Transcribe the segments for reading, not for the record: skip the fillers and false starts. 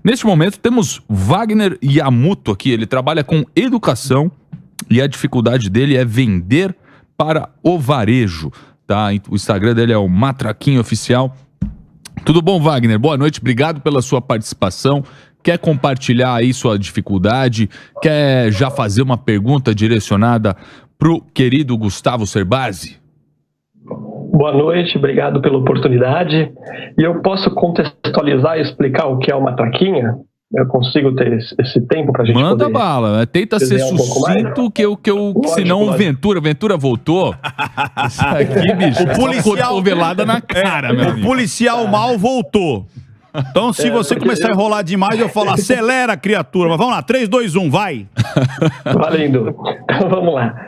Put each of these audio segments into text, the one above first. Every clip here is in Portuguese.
Neste momento temos Wagner Yamuto aqui, ele trabalha com educação e a dificuldade dele é vender para o varejo, tá? O Instagram dele é o Matraquinha Oficial. Tudo bom, Wagner? Boa noite, obrigado pela sua participação. Quer compartilhar aí sua dificuldade? Quer já fazer uma pergunta direcionada pro querido Gustavo Cerbasi? Boa noite, obrigado pela oportunidade. E eu posso contextualizar e explicar o que é uma traquinha? Eu consigo ter esse tempo pra gente Manda poder... bala, tenta ser sucinto, senão o Ventura voltou. Isso aqui, bicho, o policial cotovelada na cara, meu amigo. O policial mal voltou. Então, se você começar a enrolar demais, eu falo, acelera, criatura. Mas vamos lá, 3, 2, 1, vai. Valendo. Então, vamos lá.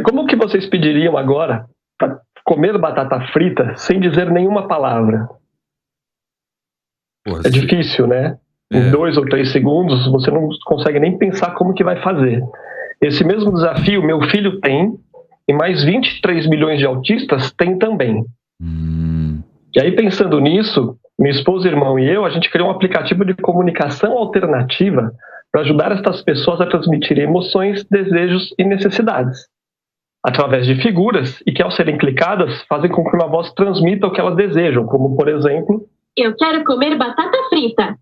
Como que vocês pediriam agora para comer batata frita sem dizer nenhuma palavra? Porra, é difícil, né? Em 2 ou 3 segundos, você não consegue nem pensar como que vai fazer. Esse mesmo desafio meu filho tem, e mais 23 milhões de autistas têm também. E aí, pensando nisso, minha esposa, irmão e eu, a gente criou um aplicativo de comunicação alternativa para ajudar essas pessoas a transmitir emoções, desejos e necessidades, através de figuras, e que ao serem clicadas, fazem com que uma voz transmita o que elas desejam, como, por exemplo... Eu quero comer batata frita.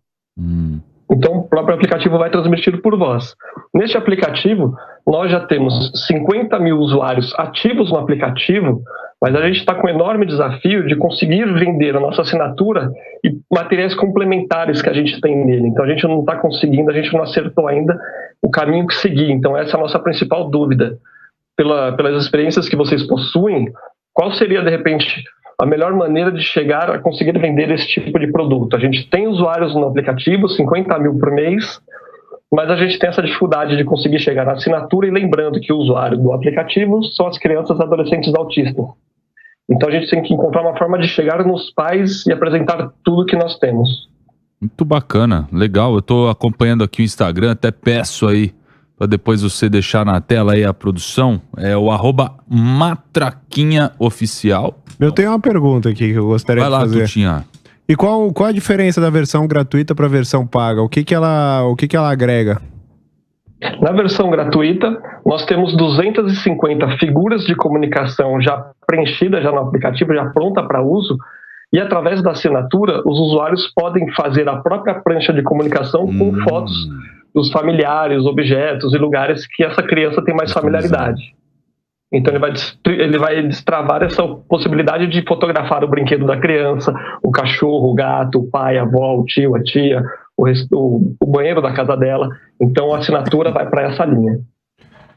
Então, o próprio aplicativo vai transmitir por voz. Neste aplicativo, nós já temos 50 mil usuários ativos no aplicativo, mas a gente está com um enorme desafio de conseguir vender a nossa assinatura e materiais complementares que a gente tem nele. Então, a gente não está conseguindo, a gente não acertou ainda o caminho que seguir. Então, essa é a nossa principal dúvida. Pelas experiências que vocês possuem, qual seria, de repente, a melhor maneira de chegar a conseguir vender esse tipo de produto? A gente tem usuários no aplicativo, 50 mil por mês, mas a gente tem essa dificuldade de conseguir chegar na assinatura, e lembrando que o usuário do aplicativo são as crianças e adolescentes autistas. Então a gente tem que encontrar uma forma de chegar nos pais e apresentar tudo que nós temos. Muito bacana, legal. Eu estou acompanhando aqui o Instagram, até peço aí para depois você deixar na tela aí a produção, é o @matraquinhaoficial. Eu tenho uma pergunta aqui que eu gostaria de fazer. Vai lá, Tutinha. E qual a diferença da versão gratuita para a versão paga? O que ela agrega? Na versão gratuita, nós temos 250 figuras de comunicação já preenchidas já no aplicativo, já pronta para uso, e através da assinatura, os usuários podem fazer a própria prancha de comunicação com fotos dos familiares, objetos e lugares que essa criança tem mais familiaridade. Então ele vai destravar essa possibilidade de fotografar o brinquedo da criança, o cachorro, o gato, o pai, a avó, o tio, a tia, o banheiro da casa dela. Então a assinatura vai para essa linha.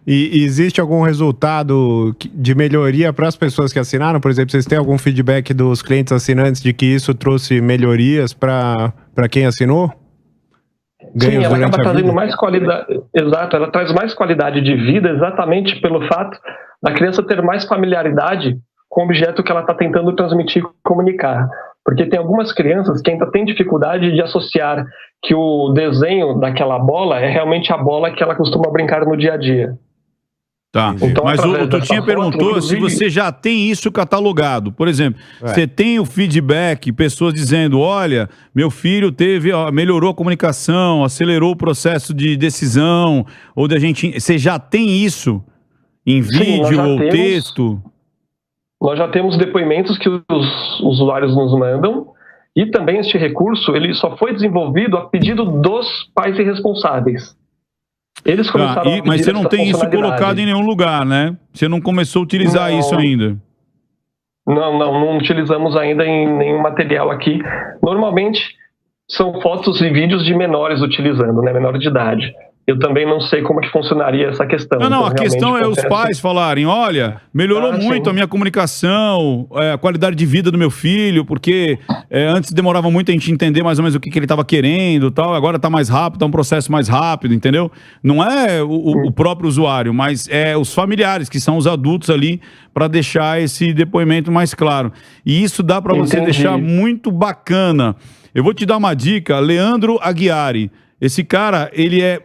E existe algum resultado de melhoria para as pessoas que assinaram? Por exemplo, vocês têm algum feedback dos clientes assinantes de que isso trouxe melhorias para quem assinou? Sim, ela acaba trazendo mais qualidade. Exato, ela traz mais qualidade de vida exatamente pelo fato da criança ter mais familiaridade com o objeto que ela está tentando transmitir e comunicar. Porque tem algumas crianças que ainda têm dificuldade de associar que o desenho daquela bola é realmente a bola que ela costuma brincar no dia a dia. Tá, então, mas o Tutinha perguntou se você já tem isso catalogado. Por exemplo, você tem o feedback, pessoas dizendo, olha, meu filho melhorou a comunicação, acelerou o processo de decisão, ou da gente... Você já tem isso em vídeo ou texto? Nós já temos depoimentos que os usuários nos mandam, e também este recurso ele só foi desenvolvido a pedido dos pais irresponsáveis. Eles começaram a pedir mas você não tem isso colocado em nenhum lugar, né? Você não começou a utilizar isso ainda? Não utilizamos ainda em nenhum material aqui. Normalmente são fotos e vídeos de menores utilizando, né? Menor de idade. Eu também não sei como que funcionaria essa questão. Não, a questão é os pais falarem, olha, melhorou muito a minha comunicação, a qualidade de vida do meu filho, porque antes demorava muito a gente entender mais ou menos o que ele estava querendo, tal, agora está mais rápido, é um processo mais rápido, entendeu? Não é o próprio usuário, mas é os familiares, que são os adultos ali, para deixar esse depoimento mais claro. E isso dá para você deixar muito bacana. Eu vou te dar uma dica, Leandro Aguiari. Esse cara, ele é...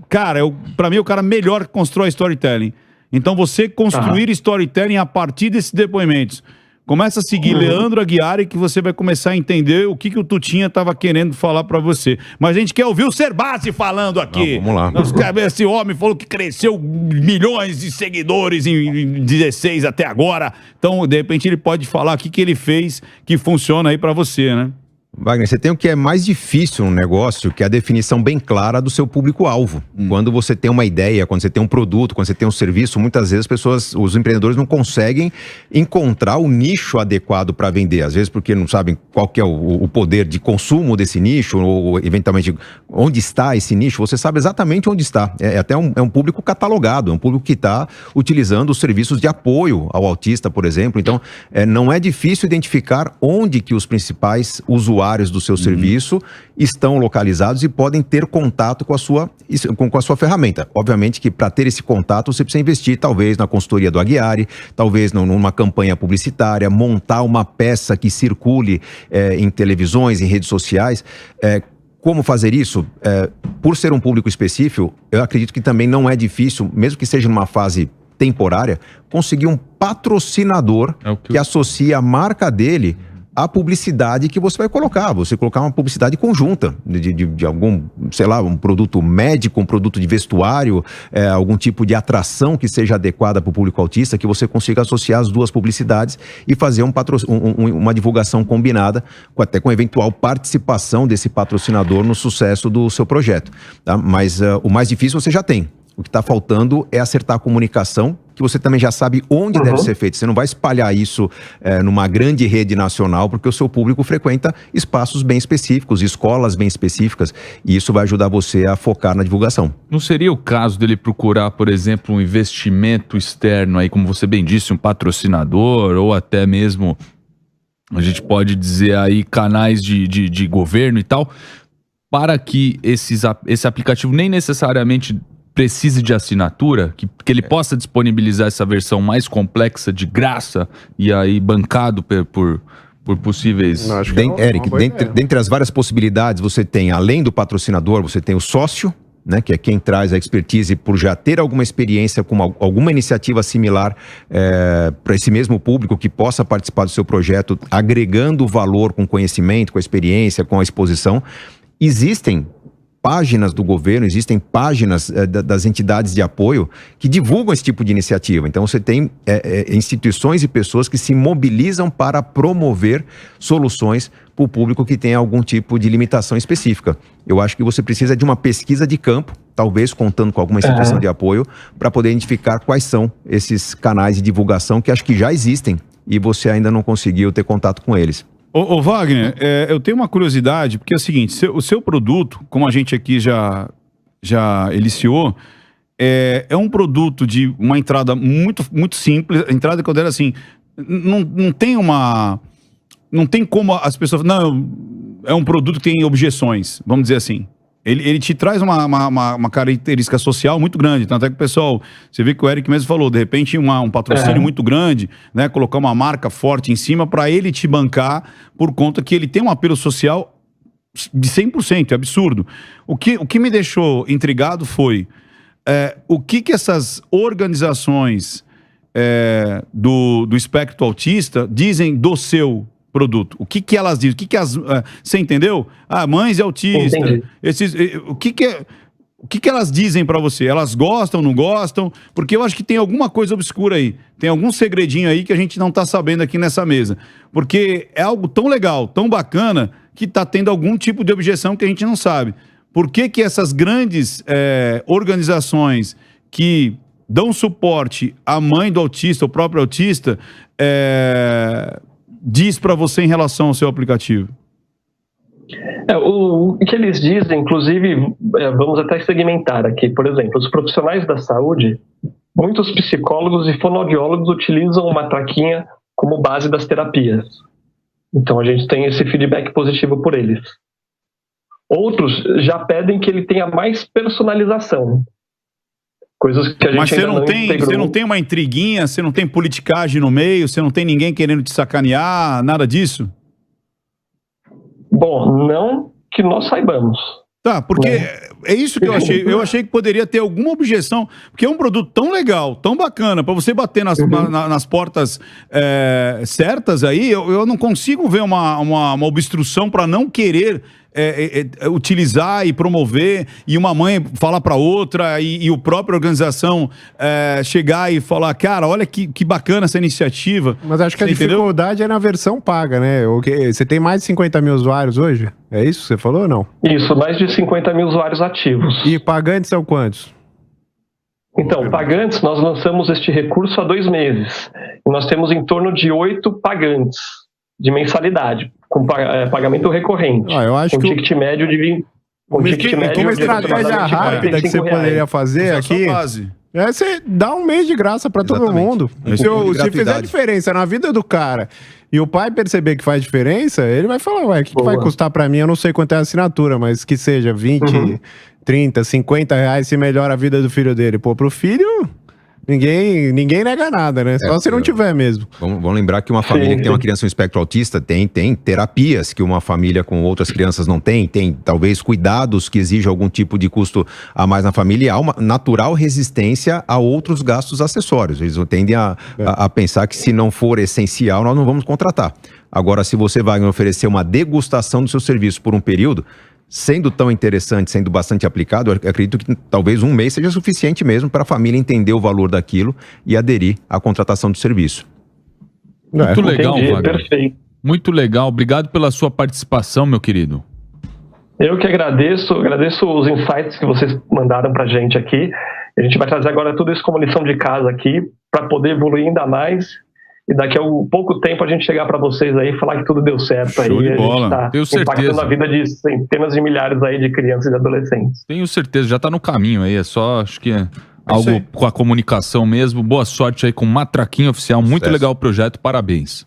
Cara, pra mim é o cara melhor que constrói storytelling. Então você construir storytelling a partir desses depoimentos. Começa a seguir Leandro Aguiar, que você vai começar a entender o que o Tutinha estava querendo falar para você. Mas a gente quer ouvir o Serbasi falando aqui. Vamos lá. Esse homem falou que cresceu milhões de seguidores em 16 até agora. Então, de repente, ele pode falar o que ele fez que funciona aí para você, né? Wagner, você tem o que é mais difícil no negócio, que é a definição bem clara do seu público-alvo. Quando você tem uma ideia, quando você tem um produto, quando você tem um serviço, muitas vezes os empreendedores não conseguem encontrar o nicho adequado para vender. Às vezes porque não sabem qual que é o poder de consumo desse nicho, ou eventualmente onde está esse nicho. Você sabe exatamente onde está. É até um público catalogado, é um público que está utilizando os serviços de apoio ao autista, por exemplo. Então, não é difícil identificar onde que os principais usuários do seu serviço estão localizados e podem ter contato com a sua ferramenta. Obviamente que para ter esse contato você precisa investir talvez na consultoria do Aguiar, talvez numa campanha publicitária, montar uma peça que circule em televisões, em redes sociais. Como fazer isso? Por ser um público específico, eu acredito que também não é difícil, mesmo que seja numa fase temporária, conseguir um patrocinador que associe a marca dele a publicidade que você vai colocar. Você colocar uma publicidade conjunta de algum, sei lá, um produto médico, um produto de vestuário, algum tipo de atração que seja adequada para o público autista, que você consiga associar as duas publicidades e fazer uma divulgação combinada, até com eventual participação desse patrocinador no sucesso do seu projeto. Tá? Mas o mais difícil você já tem. O que está faltando é acertar a comunicação, que você também já sabe onde deve ser feito. Você não vai espalhar isso numa grande rede nacional, porque o seu público frequenta espaços bem específicos, escolas bem específicas, e isso vai ajudar você a focar na divulgação. Não seria o caso dele procurar, por exemplo, um investimento externo aí, como você bem disse, um patrocinador, ou até mesmo, a gente pode dizer aí, canais de governo e tal, para que esse aplicativo nem necessariamente precise de assinatura, que ele possa disponibilizar essa versão mais complexa de graça e aí bancado por possíveis... Eric, dentre as várias possibilidades, você tem, além do patrocinador, você tem o sócio, né, que é quem traz a expertise por já ter alguma experiência com alguma iniciativa similar para esse mesmo público que possa participar do seu projeto, agregando valor com conhecimento, com a experiência, com a exposição. Existem páginas do governo, existem páginas das entidades de apoio que divulgam esse tipo de iniciativa. Então você tem instituições e pessoas que se mobilizam para promover soluções para o público que tem algum tipo de limitação específica. Eu acho que você precisa de uma pesquisa de campo, talvez contando com alguma instituição de apoio, para poder identificar quais são esses canais de divulgação que acho que já existem e você ainda não conseguiu ter contato com eles. Ô Wagner, eu tenho uma curiosidade, porque é o seguinte, o seu produto, como a gente aqui já eliciou, é um produto de uma entrada muito, muito simples, a entrada que eu der assim, não tem como as pessoas, não, é um produto que tem objeções, vamos dizer assim. Ele te traz uma característica social muito grande, tanto é que o pessoal, você vê que o Eric mesmo falou, de repente um patrocínio muito grande, né, colocar uma marca forte em cima para ele te bancar, por conta que ele tem um apelo social de 100%, é absurdo. O que me deixou intrigado foi o que essas organizações do espectro autista dizem do seu produto. O que elas dizem? Você entendeu? Mães e autistas. O que elas dizem pra você? Elas gostam, não gostam? Porque eu acho que tem alguma coisa obscura aí. Tem algum segredinho aí que a gente não tá sabendo aqui nessa mesa. Porque é algo tão legal, tão bacana, que tá tendo algum tipo de objeção que a gente não sabe. Por que essas grandes organizações que dão suporte à mãe do autista, ao próprio autista, diz para você em relação ao seu aplicativo? O que eles dizem, inclusive, vamos até segmentar aqui, por exemplo, os profissionais da saúde, muitos psicólogos e fonoaudiólogos utilizam uma matraquinha como base das terapias. Então a gente tem esse feedback positivo por eles. Outros já pedem que ele tenha mais personalização. Coisas que a gente Mas você não tem uma intriguinha, você não tem politicagem no meio, você não tem ninguém querendo te sacanear, nada disso? Bom, não que nós saibamos. Tá, porque é isso que eu achei. Eu achei que poderia ter alguma objeção, porque é um produto tão legal, tão bacana, para você bater nas portas certas aí, eu não consigo ver uma obstrução para não querer utilizar e promover, e uma mãe falar para outra, e a própria organização chegar e falar, cara, olha que bacana essa iniciativa. Mas acho que a Você entendeu? dificuldade é na versão paga, né? Você tem mais de 50 mil usuários hoje? É isso que você falou ou não? Isso, mais de 50 mil usuários ativos. E pagantes são quantos? Então, pagantes, nós lançamos este recurso há 2 meses. E nós temos em torno de 8 pagantes de mensalidade, com pagamento recorrente. Eu acho com que ticket médio de 20. Como estratégia rápida que você poderia fazer aqui você dá um mês de graça pra todo Exatamente. mundo. Se fizer diferença na vida do cara e o pai perceber que faz diferença, ele vai falar, ué, o que vai custar pra mim? Eu não sei quanto é a assinatura, mas que seja 20, 30, 50 reais se melhora a vida do filho dele. Pô, pro filho, ninguém nega nada, né? Só se não tiver mesmo. Vamos lembrar que uma família que tem uma criança com espectro autista tem terapias que uma família com outras crianças não tem talvez cuidados que exijam algum tipo de custo a mais na família, e há uma natural resistência a outros gastos acessórios. Eles tendem a pensar que se não for essencial, nós não vamos contratar. Agora, se você vai oferecer uma degustação do seu serviço por um período, sendo tão interessante, sendo bastante aplicado, eu acredito que talvez um mês seja suficiente mesmo para a família entender o valor daquilo e aderir à contratação do serviço. Muito legal, Entendi, Wagner. perfeito. Muito legal. Obrigado pela sua participação, meu querido. Eu que agradeço os insights que vocês mandaram pra gente aqui. A gente vai trazer agora tudo isso como lição de casa aqui, para poder evoluir ainda mais. E daqui a pouco tempo a gente chegar para vocês aí e falar que tudo deu certo. Show aí. de bola. A Tenho gente tá impactando certeza. a vida de centenas de milhares aí de crianças e de adolescentes. Tenho certeza, já tá no caminho aí. É só, acho que isso algo aí. com a comunicação mesmo. Boa sorte aí com o Matraquinho Oficial. Muito Sucesso. legal o projeto. Parabéns.